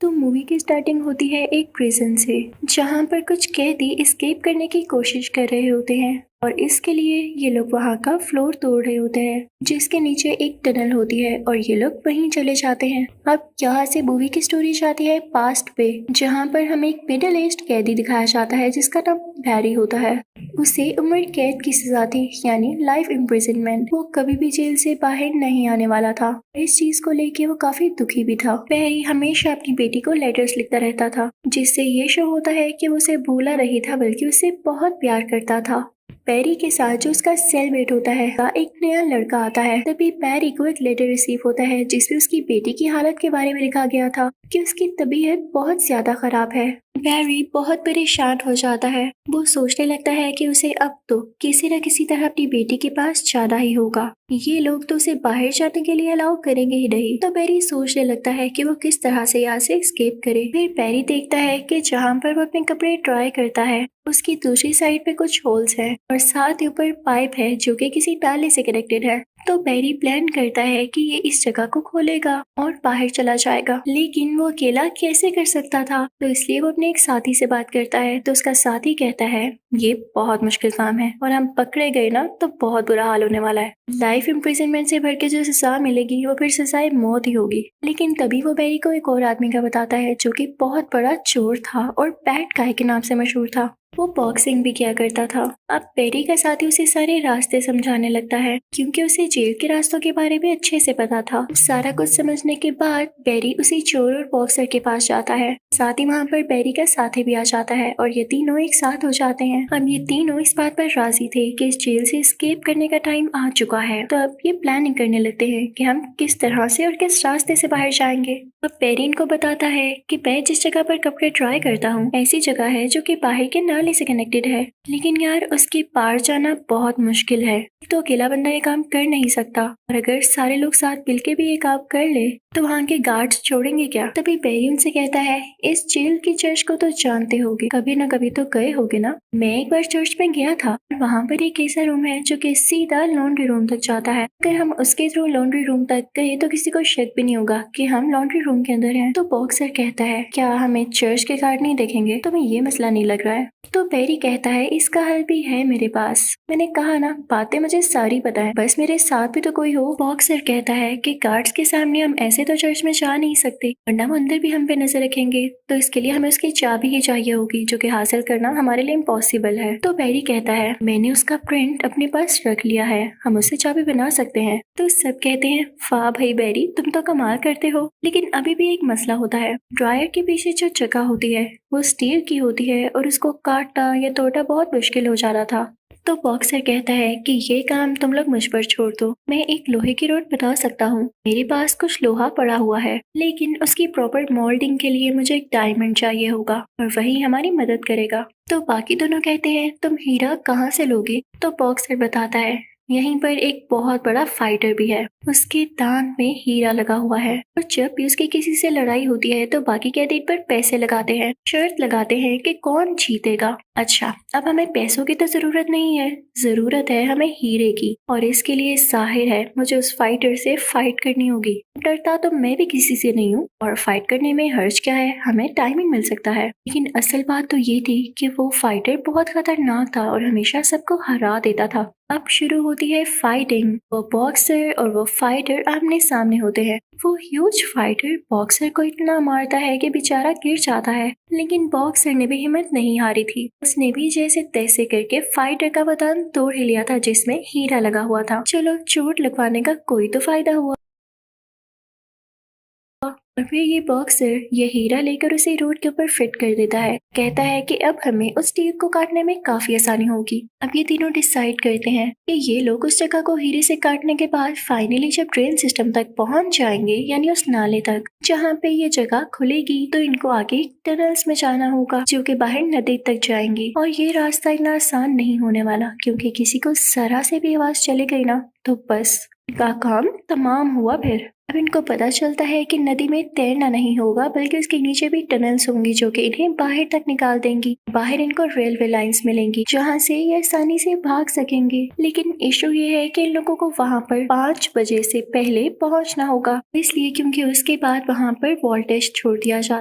तो मूवी की स्टार्टिंग होती है एक प्रिजन से, जहाँ पर कुछ कैदी एस्केप करने की कोशिश कर रहे होते हैं और इसके लिए ये लोग वहाँ का फ्लोर तोड़ रहे होते हैं, जिसके नीचे एक टनल होती है और ये लोग वहीं चले जाते हैं। अब यहाँ से मूवी की स्टोरी जाती है पास्ट पे, जहाँ पर हमें एक मिडिल एज्ड कैदी दिखाया जाता है जिसका नाम बैरी होता है। उसे उम्र कैद की सजा थी, यानी लाइफ इम्प्रिजनमेंट। वो कभी भी जेल से बाहर नहीं आने वाला था। इस चीज को लेके वो काफी दुखी भी था। बैरी हमेशा अपनी बेटी को लेटर्स लिखता रहता था, जिससे ये शो होता है कि वो उसे भूला नहीं था बल्कि उसे बहुत प्यार करता था। बैरी के साथ जो उसका सेलमेट होता है का एक नया लड़का आता है। तभी बैरी को एक लेटर रिसीव होता है जिसमें उसकी बेटी की हालत के बारे में लिखा गया था कि उसकी तबीयत बहुत ज्यादा खराब है। बैरी बहुत परेशान हो जाता है। वो सोचने लगता है कि उसे अब तो किसी न किसी तरह अपनी बेटी के पास जाना ही होगा। ये लोग तो उसे बाहर जाने के लिए अलाउ करेंगे ही नहीं। तो बैरी सोचने लगता है कि वो किस तरह से यहाँ से एस्केप करे। फिर बैरी देखता है कि जहाँ पर वो अपने कपड़े ड्राई करता है उसकी दूसरी साइड पे कुछ होल्स हैं और साथ ही ऊपर पाइप है जो कि किसी नाले से कनेक्टेड है। तो बैरी प्लान करता है कि ये इस जगह को खोलेगा और बाहर चला जाएगा, लेकिन वो अकेला कैसे कर सकता था। तो इसलिए वो अपने एक साथी से बात करता है। तो उसका साथी कहता है ये बहुत मुश्किल काम है और हम पकड़े गए ना तो बहुत बुरा हाल होने वाला है। लाइफ इम्प्रिजनमेंट से भर के जो सजा मिलेगी वो फिर सजाए मौत ही होगी। लेकिन तभी वो बैरी को एक और आदमी का बताता है जो कि बहुत बड़ा चोर था और बैड गाय के नाम से मशहूर था। वो बॉक्सिंग भी किया करता था। अब बैरी का साथी उसे सारे रास्ते समझाने लगता है क्योंकि उसे जेल के रास्तों के बारे में अच्छे से पता था। सारा कुछ समझने के बाद बैरी उसी चोर और बॉक्सर के पास जाता है। साथ ही वहाँ पर बैरी का साथी भी आ जाता है और ये तीनों एक साथ हो जाते हैं। अब ये तीनों इस बात पर राजी थे कि इस जेल से एस्केप करने का टाइम आ चुका है। तो अब ये प्लानिंग करने लगते हैं कि हम किस तरह से और किस रास्ते से बाहर जाएंगे। अब बैरी इनको बताता है कि मैं जिस जगह पर कपड़े ड्राई करता हूँ ऐसी जगह है जो कि बाहर के नाले से कनेक्टेड है, लेकिन यार उसके पार जाना बहुत मुश्किल है। तो अकेला बंदा ये काम कर नहीं सकता और अगर सारे लोग साथ मिलके भी ये काम कर ले तो वहाँ के गार्ड्स छोड़ेंगे क्या। तभी बैरी उनसे कहता है इस जेल की चर्च को तो जानते होगे, कभी ना कभी तो गए होगे ना। मैं एक बार चर्च में गया था। वहाँ पर एक ऐसा रूम है जो कि सीधा लॉन्ड्री रूम तक जाता है। अगर हम उसके थ्रू लॉन्ड्री रूम तक गए तो किसी को शक भी नहीं होगा कि हम लॉन्ड्री रूम के अंदर हैं। तो बॉक्सर कहता है क्या हमें चर्च के गार्ड नहीं देखेंगे? तुम्हें ये मसला नहीं लग रहा है? तो बैरी कहता है इसका हल भी है मेरे पास। मैंने कहा ना बातें मुझे सारी पता है, बस मेरे साथ भी तो कोई हो। बॉक्सर कहता है कि गार्ड्स के सामने हम ऐसे तो चर्च में जा नहीं सकते, वरना वो अंदर भी हम पे नजर रखेंगे। तो इसके लिए हमें उसकी चाबी ही चाहिए होगी जो कि हासिल करना हमारे लिए इम्पॉसिबल है। तो बैरी कहता है मैंने उसका प्रिंट अपने पास रख लिया है, हम उससे चाबी बना सकते हैं। तो सब कहते हैं वाह भाई बैरी तुम तो कमाल करते हो। लेकिन अभी भी एक मसला होता है। ड्रायर के पीछे जो जगह होती है वो स्टील की होती है और उसको काटना या तोड़ना बहुत मुश्किल हो जा रहा था। तो बॉक्सर कहता है कि ये काम तुम लोग मुझ पर छोड़ दो, मैं एक लोहे की रोड बना सकता हूँ। मेरे पास कुछ लोहा पड़ा हुआ है, लेकिन उसकी प्रॉपर मोल्डिंग के लिए मुझे एक डायमंड चाहिए होगा और वही हमारी मदद करेगा। तो बाकी दोनों कहते हैं तुम हीरा कहाँ से लोगे? तो बॉक्सर बताता है यहीं पर एक बहुत बड़ा फाइटर भी है, उसके दांत में हीरा लगा हुआ है और जब भी उसकी किसी से लड़ाई होती है तो बाकी कैदी पर पैसे लगाते हैं, शर्त लगाते हैं कि कौन जीतेगा। अच्छा अब हमें पैसों की तो जरूरत नहीं है, जरूरत है हमें हीरे की और इसके लिए जाहिर है मुझे उस फाइटर से फाइट करनी होगी। डरता तो मैं भी किसी से नहीं हूँ और फाइट करने में हर्ज क्या है, हमें टाइमिंग मिल सकता है। लेकिन असल बात तो ये थी कि वो फाइटर बहुत खतरनाक था और हमेशा सबको हरा देता था। अब शुरू होती है फाइटिंग। वो बॉक्सर और वो फाइटर आमने सामने होते हैं। वो ह्यूज फाइटर बॉक्सर को इतना मारता है कि बेचारा गिर जाता है, लेकिन बॉक्सर ने भी हिम्मत नहीं हारी थी। उसने भी जैसे तैसे करके फाइटर का बदन तोड़ ही लिया था जिसमें हीरा लगा हुआ था। चलो चोट लगवाने का कोई तो फायदा हुआ। और फिर ये बॉक्सर ये हीरा लेकर उसे रोड के ऊपर फिट कर देता है। कहता है कि अब हमें उस टीर को काटने में काफी आसानी होगी। अब ये तीनों डिसाइड करते हैं कि ये लोग उस जगह को हीरे से काटने के बाद फाइनली जब ट्रेन सिस्टम तक पहुंच जाएंगे, यानी उस नाले तक जहाँ पे ये जगह खुलेगी, तो इनको आगे टनल्स में जाना होगा जो कि बाहर नदी तक जाएंगी। और ये रास्ता इतना आसान नहीं होने वाला क्योंकि किसी को जरा से भी आवाज चली गई ना तो बस इनका काम तमाम हुआ। फिर अब इनको पता चलता है कि नदी में तैरना नहीं होगा बल्कि उसके नीचे भी टनल्स होंगी जो कि इन्हें बाहर तक निकाल देंगी। बाहर इनको रेलवे लाइंस मिलेंगी जहां से ये आसानी से भाग सकेंगे। लेकिन इशू ये है कि इन लोगों को वहां पर 5 बजे से पहले पहुंचना होगा, इसलिए क्योंकि उसके बाद वहां पर वोल्टेज छोड़ दिया जाता